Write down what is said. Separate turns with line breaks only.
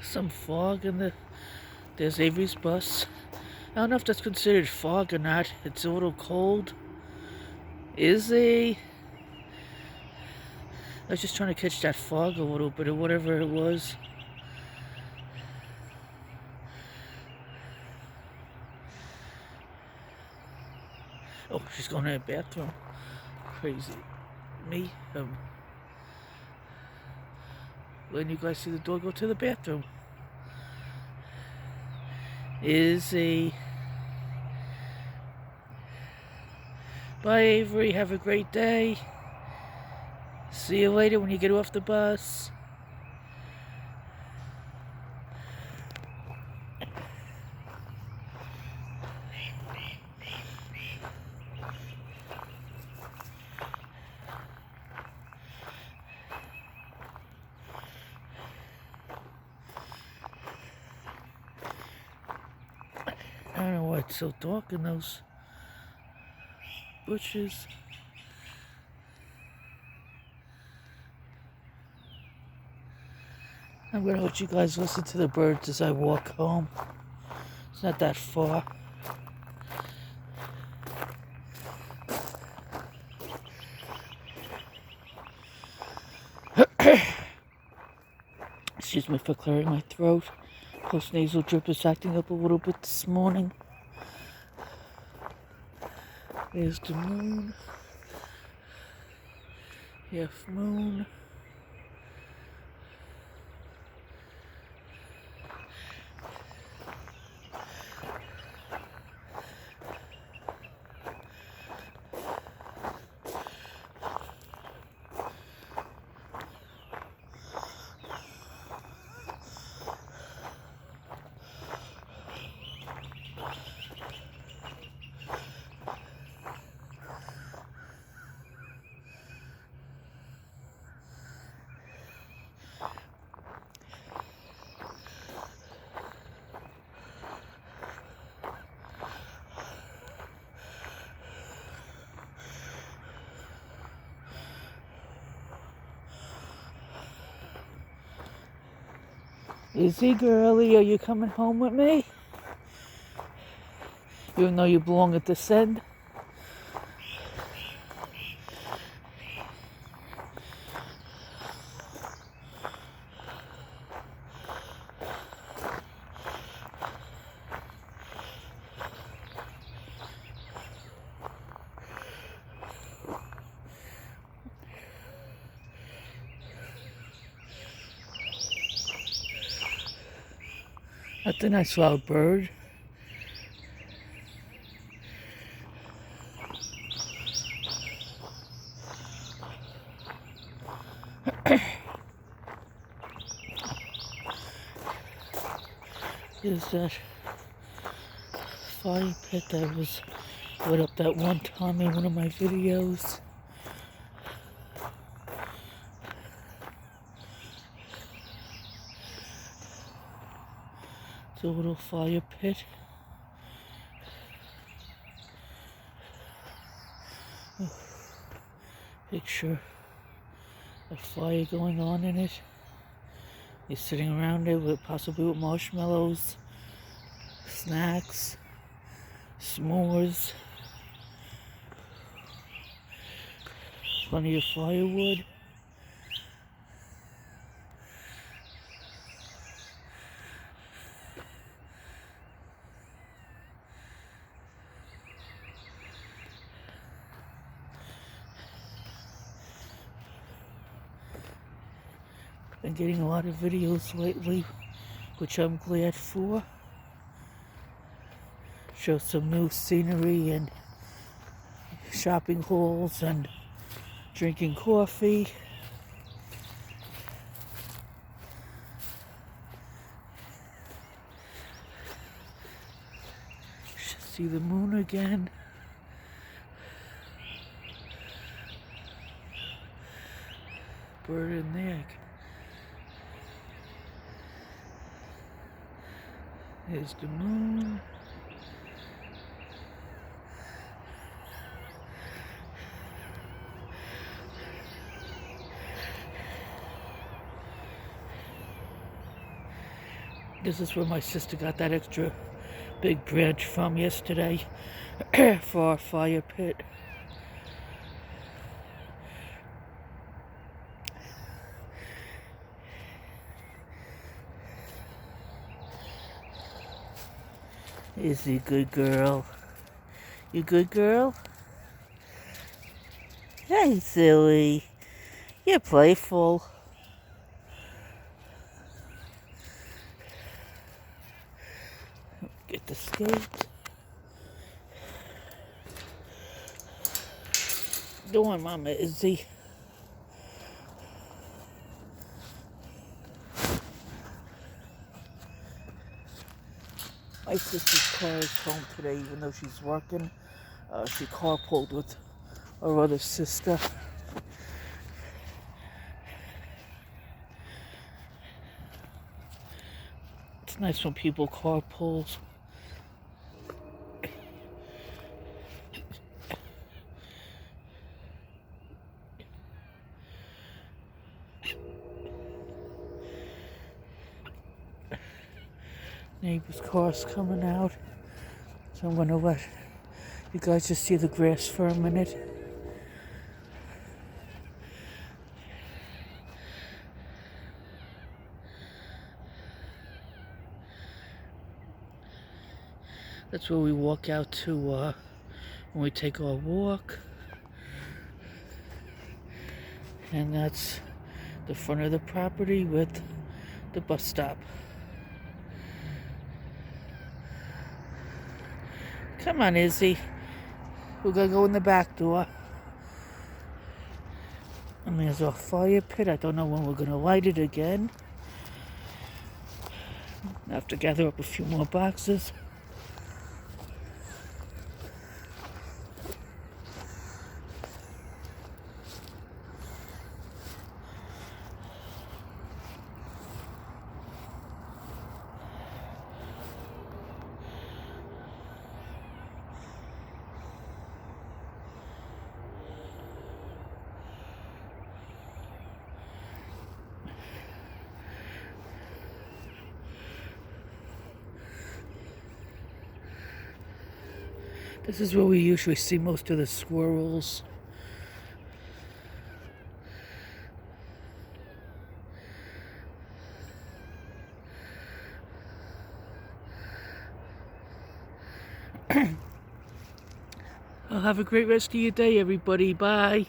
some fog in the... There's Avery's bus. I don't know if that's considered fog or not. It's a little cold. I was just trying to catch that fog a little bit or whatever it was. Oh, she's going to the bathroom. Crazy. Me, letting you guys see the dog go to the bathroom. Bye, Avery. Have a great day. See you later when you get off the bus. I don't know why it's so dark in those bushes. I'm gonna let you guys listen to the birds as I walk home. It's not that far. Excuse me for clearing my throat. Post-nasal drip is acting up a little bit this morning. There's the moon. Half moon. Izzy, girlie, are you coming home with me? Even though you belong at this end? That's a nice loud bird. There's that fire pit that was lit up that one time in one of my videos. It's a little fire pit. Picture a fire going on in it. You're sitting around it with possibly with marshmallows, snacks, s'mores, plenty of firewood. Been getting a lot of videos lately, which I'm glad for. Show some new scenery and shopping halls and drinking coffee. See the moon again. Bird in there. There's the moon. This is where my sister got that extra big branch from yesterday for our fire pit. Is he a good girl? You good girl? Hey, silly. You're playful. Get the skate. Go on, Mama Izzy. My sister's car is home today, even though she's working. She carpooled with her other sister. It's nice when people carpools. Neighbor's car's coming out, so I'm gonna let you guys just see the grass for a minute. That's where we walk out to when we take our walk. And that's the front of the property with the bus stop. Come on, Izzy. We're gonna go in the back door. And there's our fire pit. I don't know when we're gonna light it again. I have to gather up a few more boxes. This is where we usually see most of the squirrels. Well, have a great rest of your day, everybody. Bye.